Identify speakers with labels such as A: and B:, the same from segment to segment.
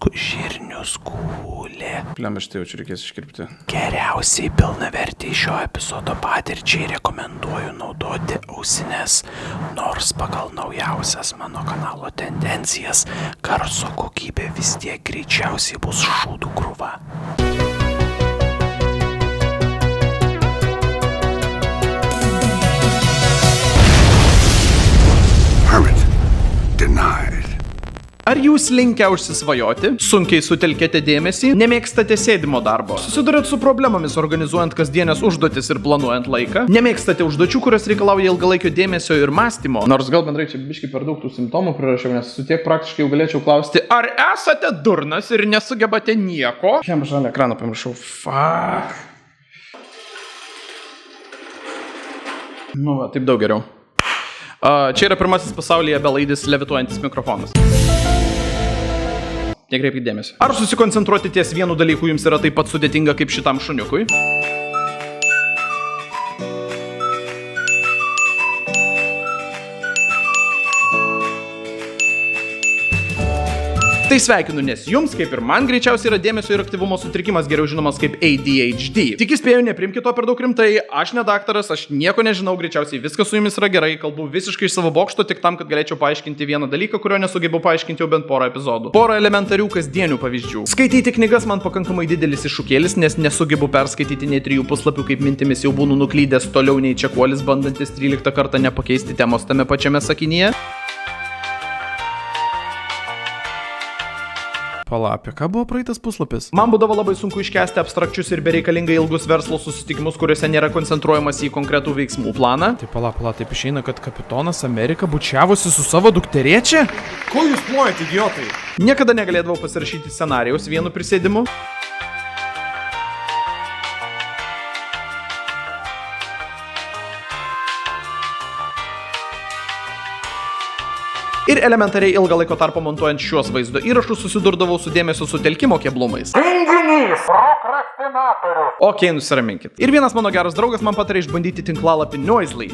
A: žirnius kūlė.
B: Pliam, štai jau čia reikės iškirpti.
A: Geriausiai pilnavertį šio epizodo patirčiai rekomenduoju naudoti ausines, nors pagal naujausias mano kanalo tendencijas garso kokybė vis tiek greičiausiai bus šūdų krūva.
C: Permit denied.
B: Ar jūs linkę užsisvajoti, sunkiai sutelkėte dėmesį, nemėgstate sėdimo darbo, susidurėt su problemomis organizuojant kasdienės užduotis ir planuojant laiką, nemėgstate užduočių, kurios reikalauja ilgalaikio dėmesio ir mąstymo, nors gal bendrai čia biškai per daug tų simptomų prirašiau, nes su tiek praktiškai jau galėčiau klausti, ar esate durnas ir nesugebate nieko? Jam žalią ekraną pamiršau, fuck. Nu va, taip daug geriau. Čia yra pirmasis pasaulyje belaidis levituojantis mikrofonas. Nekreipkite dėmesio. Ar susikoncentruoti ties vienu dalyku jums yra taip pat sudėtinga kaip šitam šuniukui? Tai sveikinu, nes jums, kaip ir man, greičiausiai yra dėmesio ir aktyvumo sutrikimas, geriau žinomas kaip ADHD. Tik įspėju, neprimkite to per daug rimtai, aš ne daktaras, aš nieko nežinau, greičiausiai viskas su jumis yra gerai, kalbu visiškai iš savo bokšto, tik tam, kad galėčiau paaiškinti vieną dalyką, kurio nesugebu paaiškinti jau bent porą epizodų. Porą elementarių kasdienių pavyzdžių. Skaityti knygas man pakankamai didelis iššūkėlis, nes nesugebu perskaityti nei 3 puslapių, kaip mintimis jau būnu nuklydęs toliau nei čekuolis, bandantis 13 kartą nepakeisti temos tame pačiame sakinyje. Pala, apie ką buvo praeitas puslapis? Man būdavo labai sunku iškęsti abstrakčius ir bereikalingai ilgus verslo susitikimus, kuriuose nėra koncentruojamas į konkretų veiksmų planą. Tai pala, taip išeina, kad kapitonas Amerika bučiavosi su savo dukterėčia?
D: Ko jūs plojate, idiotai?
B: Niekada negalėdavau pasirašyti scenarijaus vienu prisėdimu. Ir elementariai ilgą laiko tarpą montuojant šiuos vaizdo įrašus susidurdavau su dėmesio sutelkimo keblumais.
D: Tinginys, prokrastinatorius.
B: Okei, nusiraminkit. Ir vienas mano geras draugas man patarė išbandyti tinklalapį Noisely.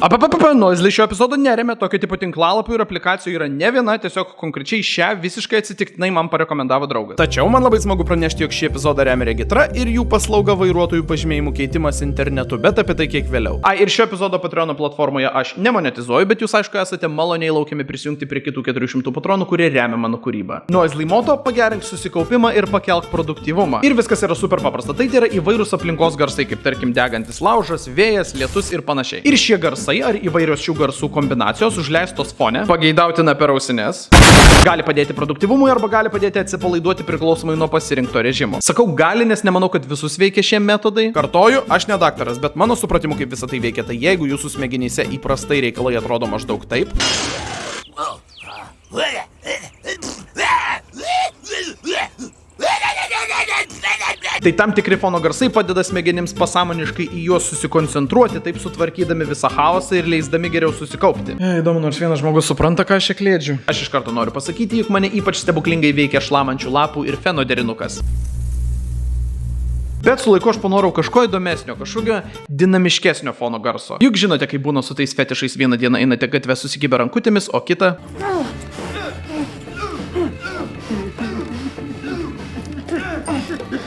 B: Noisely šio epizodo neremia, tokio tipo tinklalapių ir aplikacijų yra ne viena, tiesiog konkrečiai šią visiškai atsitiktinai man parekomendavo draugas. Tačiau man labai smagu pranešti, jog šį epizodą remia Regitra ir jų paslauga vairuotojų pažymėjimų keitimas internetu, bet apie tai kiek vėliau. Ir šio epizodo Patreon platformoje aš nemonetizuoju, bet jūs aišku esate maloniai laukiami prisijungti prie kitų 400 patronų, kurie remia mano kūrybą. Noisely moto - pagerink susikaupimą ir pakelk produktyvumą. Ir viskas yra super paprasta. Tai yra įvairūs aplinkos garsai, kaip tarkim degantis laužas, vėjas, lietus ir panašiai. Ir šie garsai ar įvairios šių garsų kombinacijos užleistos fone, pageidautina per ausines, gali padėti produktyvumui arba gali padėti atsipalaiduoti priklausomai nuo pasirinkto režimo. Sakau gali, nes nemanau, kad visus veikia šie metodai. Kartoju, aš ne daktaras, bet mano supratimu, kaip visą tai veikia, tai jeigu jūsų smegenyse įprastai reikalai atrodo maždaug taip, tai tam tikri fono garsai padeda smegenims pasąmoniškai į juos susikoncentruoti, taip sutvarkydami visą chaosą ir leisdami geriau susikaupti. Įdomu, nors vienas žmogus supranta, ką aš čia klėdžiu. Aš iš karto noriu pasakyti, juk mane ypač stebuklingai veikia šlamančių lapų ir feno derinukas. Bet su laiku aš panorau kažko įdomesnio, kažkokio dinamiškesnio fono garso. Juk žinote, kaip būna su tais fetišais, vieną dieną einate gatve susikibę rankutėmis, o kitą...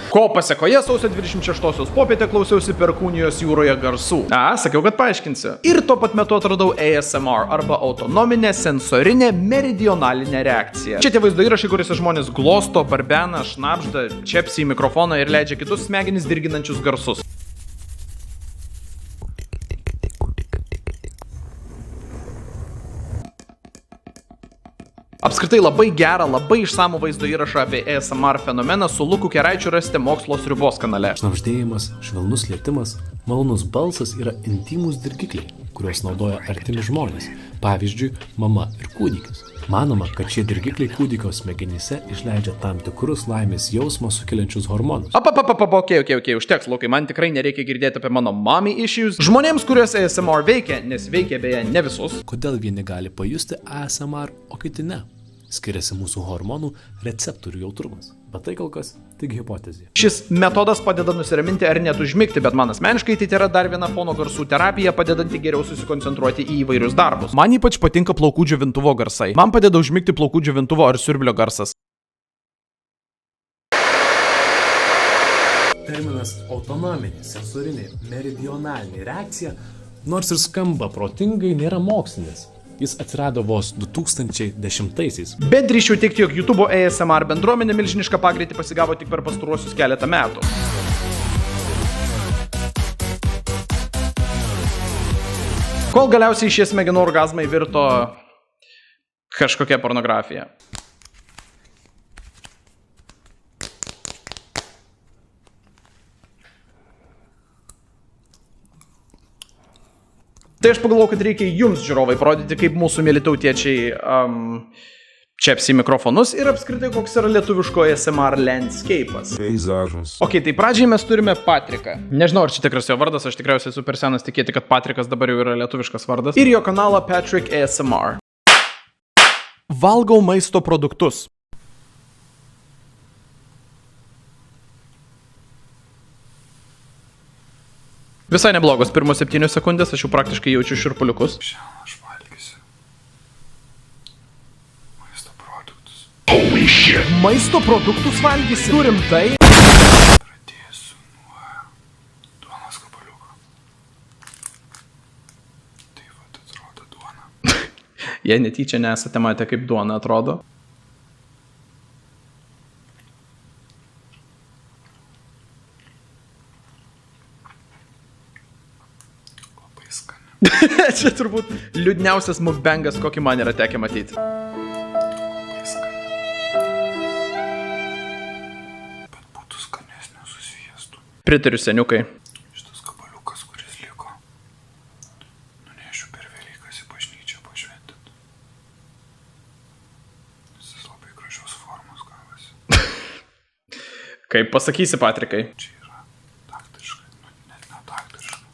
B: Ko pasekoje sausio 26-osios popietę klausiausi Perkūnijos jūroje garsų. Sakiau, kad paaiškinsiu. Ir tuo pat metu atradau ASMR arba autonominę sensorinę meridionalinę reakciją. Čia tie vaizdo įrašai, kuriuose žmonės glosto, barbena, šnabžda, čepsi į mikrofoną ir leidžia kitus smegenis dirginančius garsus. Apskritai labai gerą, labai išsamų vaizdo įrašą apie ASMR fenomeną su Luku Keraičiu rasite Mokslo sriubos kanale.
E: Šnabždėjimas, švelnus lietimas, malonus balsas yra intimus dirgikliai, kuriuos naudoja artimi žmonės, pavyzdžiui, mama ir kūdikis. Manoma, kad šie dirgikliai kūdikio smegenyse išleidžia tam tikrus laimės jausmą sukeliančius hormonus.
B: Okei, užteks, Lukai, man tikrai nereikia girdėti apie mano mommy issues. Žmonėms, kuriuos ASMR veikia, nes veikia beje ne visus.
E: Kodėl vieni gali pajusti ASMR, o kiti ne? Skiriasi mūsų hormonų receptorių jautrumas. Bet tai kol kas tik hipotezė.
B: Šis metodas padeda nusiraminti ar net užmigti, bet man asmeniškai tai yra dar viena fono garsų terapija, padedanti geriau susikoncentruoti į įvairius darbus. Man ypač patinka plaukų džiovintuvo garsai. Man padeda užmigti plaukų džiovintuvo ar siurblio garsas.
E: terminas autonominė, sensorinė, meridionalinė reakcija, nors ir skamba protingai, nėra mokslinis. Jis atsirado vos 2010-aisiais.
B: Bet drįsčiau teigti, jog YouTube ASMR bendruomenė milžinišką pagreitį pasigavo tik per pastaruosius keletą metų. Kol galiausiai šie smegenų orgazmai virto kažkokia pornografija. Tai aš pagalvojau, kad reikia jums, žiūrovai, parodyti, kaip mūsų mėly tautiečiai čepsi mikrofonus ir apskritai koks yra lietuviško ASMR landscape'as.
F: Peizažas.
B: Ok, tai pradžiai mes turime Patriką. Nežinau, ar čia tikras jo vardas, aš tikriausiai esu per senas tikėti, kad Patrikas dabar jau yra lietuviškas vardas. Ir jo kanalą Patrick ASMR. Valgau maisto produktus. Visai neblogos pirmos 7 sekundės, aš jau praktiškai jaučiu šiurpuliukus.
C: Šiandien aš valgysiu maisto produktus.
B: Maisto produktus valgysi? Turim tai.
C: Pradėsiu nuo duonos gabaliuko. Tai va, atrodo duona.
B: Jei netyčia nesate matę, kaip duona atrodo.
C: Labai skani.
B: Čia turbūt liūdniausias mukbangas, kokį man yra tekę matyti.
C: Labai skani. Bet būtų skanesnė su sviestu.
B: Pritariu, seniukai.
C: Šitas gabaliukas, kuris liko, nunešiu per Velykas į bažnyčią pašventinti. Jis labai gražios formos gavosi.
B: Kaip pasakysi, Patrikai?
C: Čia yra daktariška, net ne daktariška,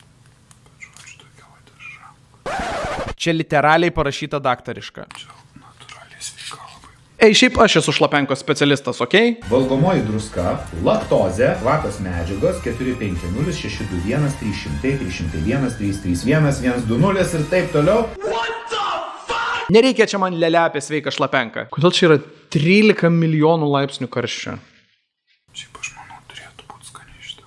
C: bet žodžiu tokia va darža.
B: Čia literaliai parašyta daktariška.
C: Čia natūraliai sveika labai.
B: Ei, šiaip aš esu šlapenkos specialistas, okei?
G: Valgomoji druska, laktozė, kvapios medžiagos 450 621 300 301 331 120 ir taip toliau.
B: Nereikia čia man lelę apie sveiką šlapenką. Kodėl čia yra 13 milijonų laipsnių karščio?
C: Šiaip aš manau, turėtų būti skaniai šitą.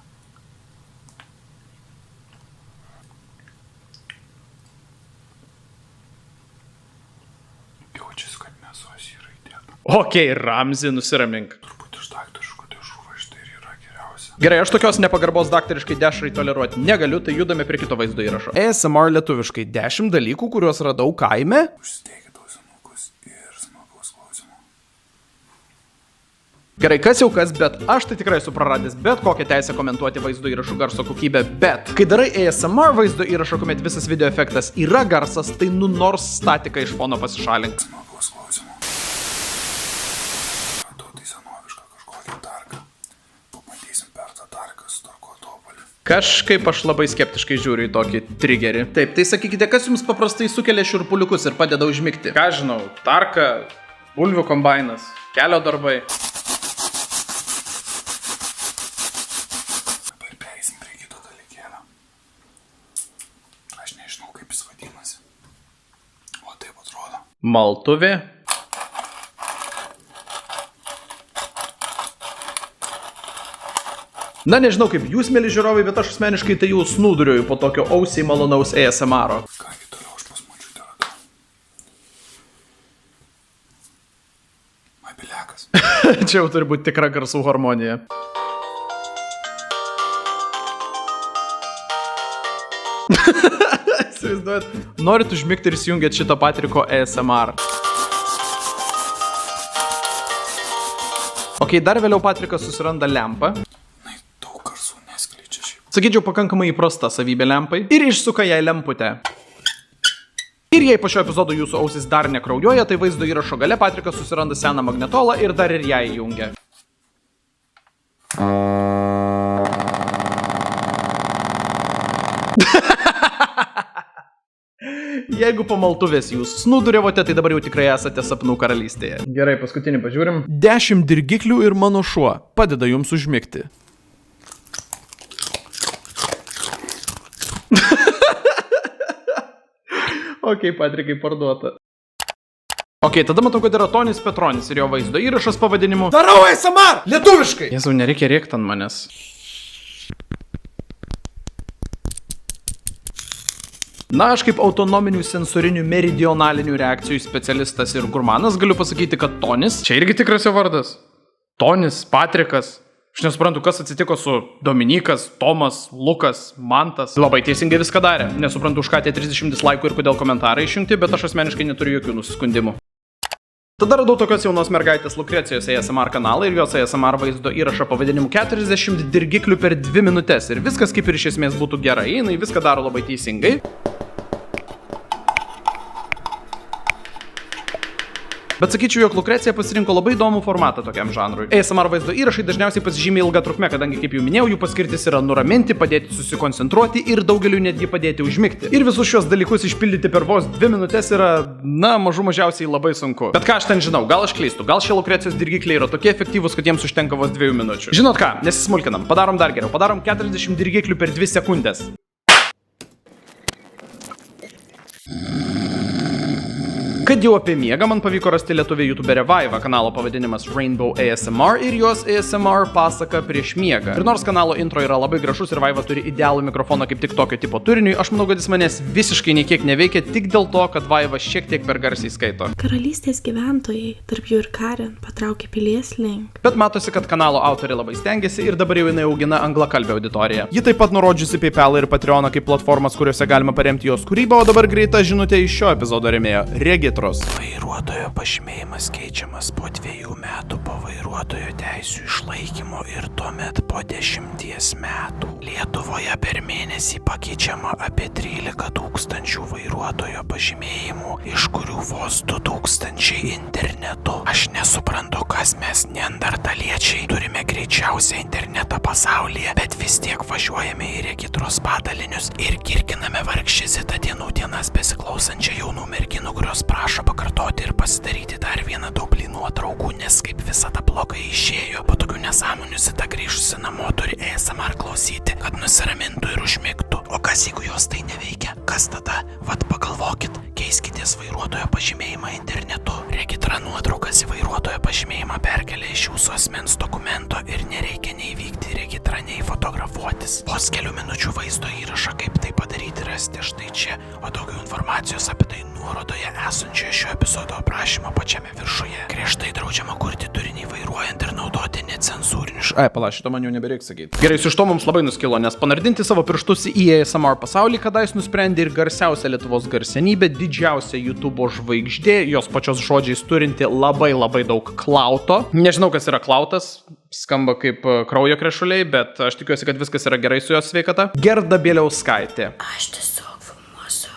C: Jaučiasi, kad mėsos yra įdėta.
B: Okei, Ramzi, nusiramink.
C: Turbūt iš daktariškų dėžų va štai ir yra geriausia.
B: Gerai, aš tokios nepagarbos daktariškai dešrai toleruoti negaliu, tai judame prie kito vaizdo įrašo. ASMR lietuviškai 10 dalykų, kuriuos radau kaime.
C: Užsidėkit ausinukus ir smagaus klausimo.
B: Gerai, kas jau kas, bet aš tai tikrai esu praradęs bet kokią teisę komentuoti vaizdo įrašų garso kokybę, bet kai darai ASMR vaizdo įrašą, kuomet visas video efektas yra garsas, tai nors statiką iš fono pasišalink.
C: Smagaus klausimo. Radau tai senovišką kažkokią tarką. Pamatysim per tą tarką su tarko topolį.
B: Kažkaip aš labai skeptiškai žiūriu į tokį triggerį. Taip, tai sakykite, kas jums paprastai sukelia šiurpuliukus ir padeda užmigti? Ką žinau, tarka, bulvių kombainas, kelio darbai.
C: Dabar pereisim prie kito dalykėlio. Aš nežinau, kaip jis vadinasi. O taip atrodo.
B: Maltuvė. Na, nežinau kaip jūs, mėly žiūrovai, bet aš asmeniškai tai jau snūduriuoju po tokio ausiai malonaus ASMR-o.
C: Kągi toliau aš pas močiutę radau. Mobiliakas.
B: Čia jau turi būti tikra garsų harmonija. Įsivaizduojat, norit užmigti ir įsijungiat šitą Patriko ASMR. Ok, dar vėliau Patrikas susiranda lempą.
C: Na, daug garsų neskleidžia šiaip.
B: Sakyčiau, pakankamai įprasta savybė lempai. Ir išsuka jai lemputę. Ir jei po šio epizodo jūsų ausis dar nekraujuoja, tai vaizdo įrašo gale Patrikas susiranda seną magnetolą ir dar ir ją įjungia. Jeigu po maltuvės jūs snūduriavote, tai dabar jau tikrai esate sapnų karalystėje. Gerai, paskutinį pažiūrim. 10 dirgiklių ir mano šuo padeda jums užmigti. Ok, Patrikai, parduota. Ok, tada matau, kad yra Tonis Petronis ir jo vaizdo įrašas pavadinimu
D: Darau ASMR! Lietuviškai!
B: Jėzau, nereikia rėkti ant manęs. Na, aš kaip autonominių sensorinių meridionalinių reakcijų specialistas ir gurmanas galiu pasakyti, kad Tonis, čia irgi tikras jo vardas, Tonis, Patrikas, aš nesuprantu, kas atsitiko su Dominikas, Tomas, Lukas, Mantas, labai teisingai viską darė, nesuprantu, už ką tie 30 dislaikų ir kodėl komentarai išjungti, bet aš asmeniškai neturiu jokių nusiskundimų. Tada radau tokios jaunos mergaitės Lukrecijos ASMR kanalą ir jos ASMR vaizdo įrašą pavadinimu 40 dirgiklių per 2 minutės. Ir viskas kaip ir iš esmės būtų gerai, jinai viską daro labai teisingai. Bet sakyčiau, jog Lukrecija pasirinko labai įdomų formatą tokiam žanrui. ASMR vaizdo įrašai dažniausiai pasižymė ilgą trukmę, kadangi, kaip jau minėjau, jų paskirtis yra nuraminti, padėti susikoncentruoti ir daugeliu netgi padėti užmigti. Ir visus šios dalykus išpildyti per vos 2 minutės yra, na, mažiausiai labai sunku. Bet ką aš ten žinau, gal aš klystu, gal šie Lukrecijos dirgikliai yra tokie efektyvūs, kad jiems užtenka vos 2 minučių. Žinot ką, nesismulkinam, padarom dar geriau, padarom 40 dirgiklių per 2 sekundės. Kad jau apie miegą, man pavyko rasti lietuvė youtuberę Vaiva, kanalo pavadinimas Rainbow ASMR ir jos ASMR pasaka prieš miegą. Ir nors kanalo intro yra labai gražus ir Vaiva turi idealų mikrofoną kaip tik tokio tipo turiniui, aš manau, kad jis manęs visiškai niekiek neveikia tik dėl to, kad Vaiva šiek tiek per garsiai skaito.
F: Karalystės gyventojai, tarp jų ir Karen, patraukė pilies link.
B: Bet matosi, kad kanalo autoriai labai stengiasi ir dabar jau jinai augina anglakalbę auditoriją. Ji taip pat nurodžiusi PayPal ir Patreoną kaip platformas, kuriuose galima paremti jos kūrybą, o dabar greita žinutė iš šio epizodo rėmėjo - Regitros.
A: Vairuotojo pažymėjimas keičiamas po 2 metų po vairuotojo teisių išlaikymo ir tuomet po 10 metų. Lietuvoje per mėnesį pakeičiama apie 13 000 vairuotojo pažymėjimų, iš kurių vos 2 000 internetu. Aš nesuprantu, kas mes neandertaliečiai turime greičiausią internetą pasaulyje, bet vis tiek važiuojame į Regitros padalinius ir kirkiname vargšį Zitą dienų dienas besiklausančią jaunų merginų, kurios prašo pakartoti ir pasidaryti dar vieną dublį nuotraukų, nes kaip visada blogai išėjo. Po tokių nesąmonių Zita grįžusi namo turi ASMR klausyti, kad nusiramintų ir užmigtų. O kas jeigu jos tai neveikia? Kas tada? Vat pagalvokit, keiskitės vairuotojo pažymėjimą internetu. Regitra nuotraukas į vairuotojo pažymėjimą perkelia iš jūsų asmens dokumento ir nereikia nei vykti į regitrą, nei fotografuotis. Vos kelių minučių vaizdo įrašą, kaip tai padaryti, rasti štai čia, o daugiau informacijos apie tai nuorodoje esančioje šio epizodo aprašymo pačiame viršuje. Griežtai draudžiama kurti turinį vairuojant ir naudoti necenzūrinius.
B: Pala, šito man jau nebereiks sakyti. Gerai, su iš to mums labai nuskilo, nes panardinti savo pirštus į ASMR pasaulį kadais nusprendė ir garsiausia Lietuvos garsenybė, didžiausia YouTube žvaigždė, jos pačios žodžiais turinti labai daug klauto. Nežinau, kas yra klautas, skamba kaip kraujo krešuliai, bet aš tikiuosi, kad viskas yra gerai su jos sveikata. Gerda Bieliauskaitė.
F: Aš tiesiog filmuosiu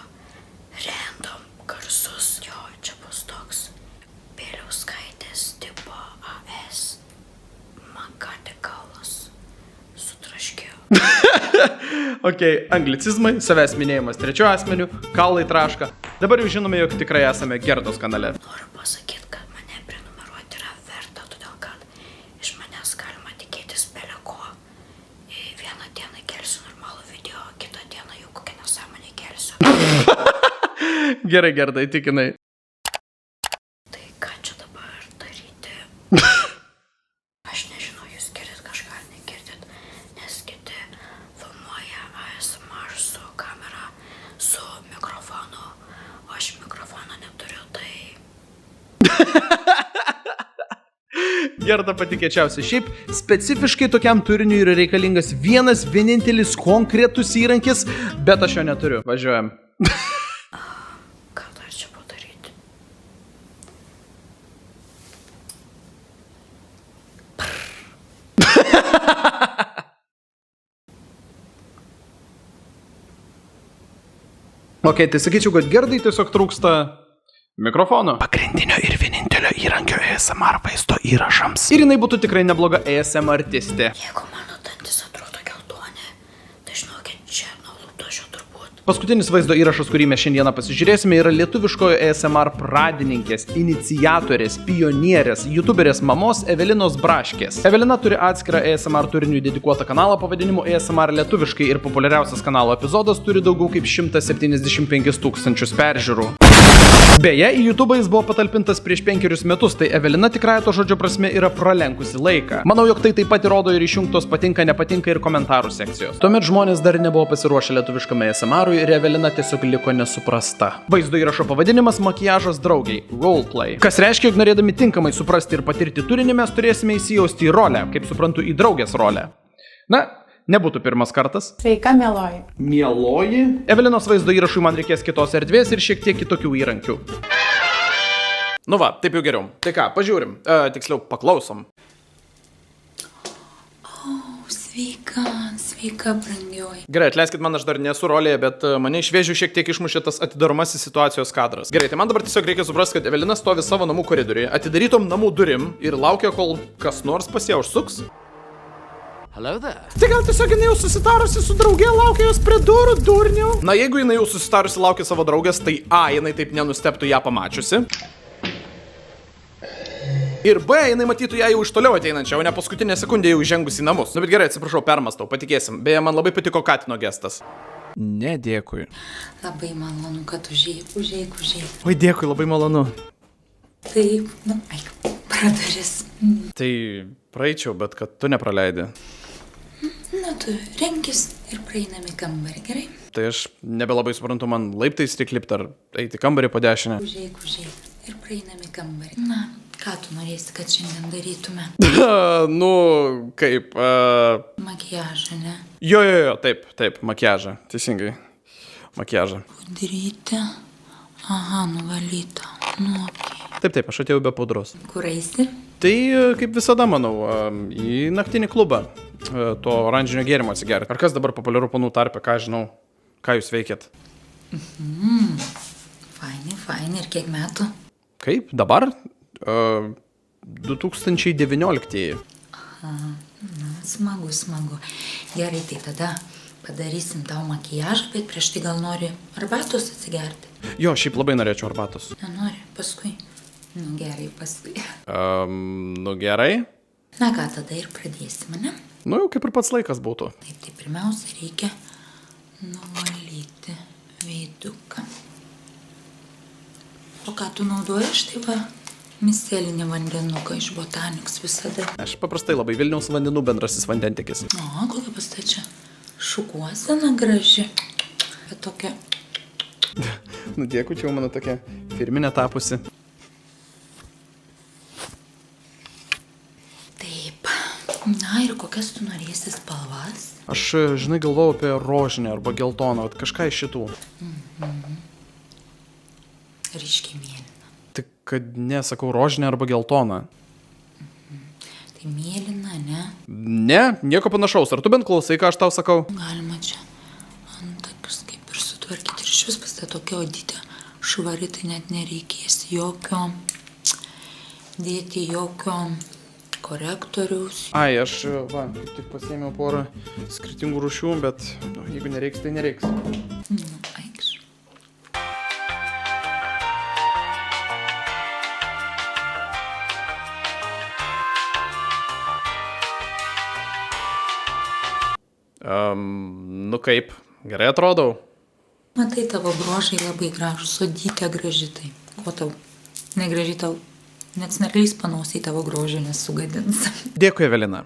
F: random garsus. Jo, čia bus toks Bieliauskaitės tipo AS. Man ką tik kaulas sutraškėjo.
B: Ok, anglicizmai, savęs minėjimas trečiu asmeniu, kaulai traška. Dabar jau žinome, jog tikrai esame Gerdos kanale.
F: Noriu pasakyti, kad mane prenumeruoti yra verta, todėl kad iš manęs galima tikėtis bele ko. Vieną dieną kelsiu normalų video, kitą dieną jau kokią nesąmonę kelsiu.
B: Gerai, Gerda, įtikinai.
F: Tai ką čia dabar daryti? Aš nežinau, jūs girdit kažką ar negirdit, nes kiti filmuoja ASMR su kamera, su mikrofonu, o aš mikrofono neturiu, tai...
B: Gerda patikėčiausia. Šiaip specifiškai tokiam turiniui yra reikalingas vienas vienintelis konkretus įrankis, bet aš jo neturiu. Važiuojam.
F: Ką dar čia padaryti?
B: Ok, tai sakyčiau, kad Gerdai tiesiog trūksta mikrofono.
A: Pagrindinio ir vienintelio įrankio ASMR vaizdo įrašams.
B: Ir jinai būtų tikrai nebloga ASMR artistė.
F: Jeigu mano dantis atrodo geltoni, tai žinokit, čia nuo lūpdažio turbūt.
B: Paskutinis vaizdo įrašas, kurį mes šiandieną pasižiūrėsime, yra lietuviškojo ASMR pradininkės, iniciatorės, pionierės, youtuberės mamos Evelinos Braškės. Evelina turi atskirą ASMR turiniui dedikuotą kanalą pavadinimu ASMR lietuviškai ir populiariausias kanalo epizodas turi daugiau kaip 175 000 peržiūrų. Beje, į YouTube jis buvo patalpintas prieš 5 metus, tai Evelina tikrąja to žodžio prasme yra pralenkusi laiką. Manau, jog tai taip pat įrodo ir išjungtos patinka, nepatinka ir komentarų sekcijos. Tuomet žmonės dar nebuvo pasiruošę lietuviškame ASMR-ui ir Evelina tiesiog liko nesuprasta. Vaizdo įrašo pavadinimas Makiažas draugiai – Roleplay. Kas reiškia, jog norėdami tinkamai suprasti ir patirti turinį, mes turėsime įsijausti į rolę, kaip suprantu, į draugės rolę. Na, nebūtų pirmas kartas.
H: Sveika, mieloji.
B: Mieloji. Evelinos vaizdo įrašui man reikės kitos erdvės ir šiek tiek kitokių įrankių. Nu va, taip jau geriau. Tai ką, pažiūrim. Tiksliau, paklausom.
F: Sveika, sveika, brangioji.
B: Gerai, atleiskit man, aš dar nesu rolėje, bet mane iš vėžių šiek tiek išmušė tas atidaromasis situacijos kadras. Gerai, tai man dabar tiesiog reikia suprasti, kad Evelina stovi savo namų koridoriuje, atidarytom namų durim ir laukia, kol kas nors pas ją užsuks.
A: Hello there.
B: Tai gal tiesiog jinai jau susitarusi su draugė, laukia jos prie durų, durnių? Na, jeigu jinai jau susitarusi laukia savo draugės, tai A, jinai taip nenustebtų ją pamačiusi. Ir B, jinai matytų ją jau iš toliau ateinančią, o ne paskutinę sekundę jau įžengus į namus. Nu, bet gerai, atsiprašau, permastau, patikėsim. Beje, man labai patiko Katino gestas. Ne, dėkui.
F: Labai malonu, kad užėjai.
B: Oi, dėkui, labai malonu.
F: Taip, nu, eik, pradaris.
B: Tai praeičiau, bet kad tu nepraleidi.
F: Na, tu renkis ir praeinam į kambarį, gerai?
B: Tai aš nebelabai suprantu, man laiptais tik lipt ar eiti kambarį po dešinę.
F: Užėjai ir praeinam į kambarį. Na, ką tu norėsi, kad šiandien darytume?
B: Nu, kaip...
F: Makiažą, ne?
B: Jo, taip, makiažą, teisingai. Makiažą.
F: Pudrytė. Aha, nuvalyta. Nu, okei.
B: Taip, aš atėjau be pudros.
F: Kur eisi?
B: Tai, kaip visada, manau, į naktinį klubą. To oranžinio gėrimo atsigerti. Ar kas dabar populiaru panų tarpe, ką žinau, ką jūs veikėt?
F: Fainai, ir kiek metų?
B: Kaip? Dabar? 2019.
F: Aha, na, smagu. Gerai, tai tada padarysim tau makiažą, bet prieš tai gal nori arbatos atsigerti?
B: Jo, šiaip labai norėčiau arbatos.
F: Nenori, paskui. Nu, gerai, paskui.
B: Nu, gerai.
F: Na ką, tada ir pradėsim, ne?
B: Nu, jau kaip ir pats laikas būtų.
F: Taip, tai pirmiausia reikia nuvalyti veiduką. O ką tu naudoji, štai va, mistelinį vandenuką iš Botaniks visada.
B: Aš paprastai labai Vilniaus vandenų bendrasis vandentikis.
F: O, kokia pastačia šukuosena graži. Bet tokia...
B: Nu, dėkui, čia jau mano tokia firminė tapusi.
F: Na ir kokias tu norėsi spalvas?
B: Aš, žinai, galvojau apie rožinę arba geltoną, kažką iš šitų.
F: Ryškiai mėlyna.
B: Tik, kad nesakau rožinę arba geltoną.
F: Tai mėlyna, ne?
B: Ne, nieko panašaus. Ar tu bent klausai, ką aš tau sakau?
F: Galima čia antakius kaip ir sutvarkyti. Ir iš vis pas tai tokia odytė švari, tai net nereikės jokio dėti jokio korektoriaus.
B: Ai, aš, va, tik pasiėmiau porą skirtingų rūšių, bet nu, jeigu nereiks, tai nereiks.
F: Eikš.
B: Nu kaip, gerai atrodau?
F: Matai, tavo brožai labai gražus, odytė graži tai. Ko tau? Negraži tau? Net snarglys panausiai tavo grožį nesugadins.
B: Dėkui, Evelina.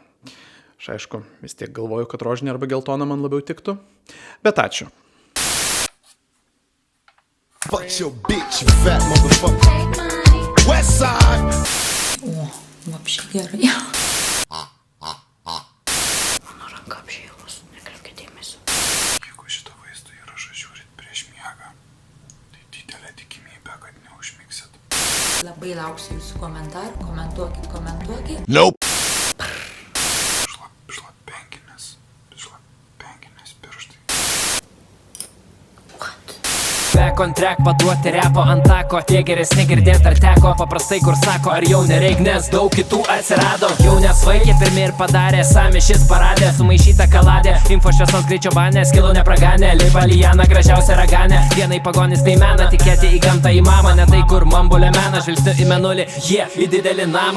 B: Aš aišku, vis tiek galvoju, kad rožinė arba geltona man labiau tiktų. Bet ačiū.
I: Fuck your bitch, you fat motherfucker. Westside.
F: O, vapšiai gerai. Mano ranka apšėlus, nekreipkite dėmesio.
C: Jeigu šitą vaizdo įrašą žiūrit prieš miegą, tai didelė tikimybė, kad neužmigsit.
F: Labai lauksiu jūsų komentarų, komentuokit.
I: Nope.
C: Šlapenkinės pirštai.
J: Back on track, paduoti repo ant tako. Tie geresni girdėt ar teko. Paprastai kur sako, ar jau nereik, nes daug kitų atsirado. Jau nesvaikė pirmi ir padarė, sami šis paradė. Sumaišyta kaladė, info šviesos greičio banė. Skilo nepraganė, lipa Lijana gražiausia raganė. Vienai pagonis tai mena, tikėti į gamtą į mamą. Ne tai kur mambulė mena, žvilgsniu į menulį, į didelį namą.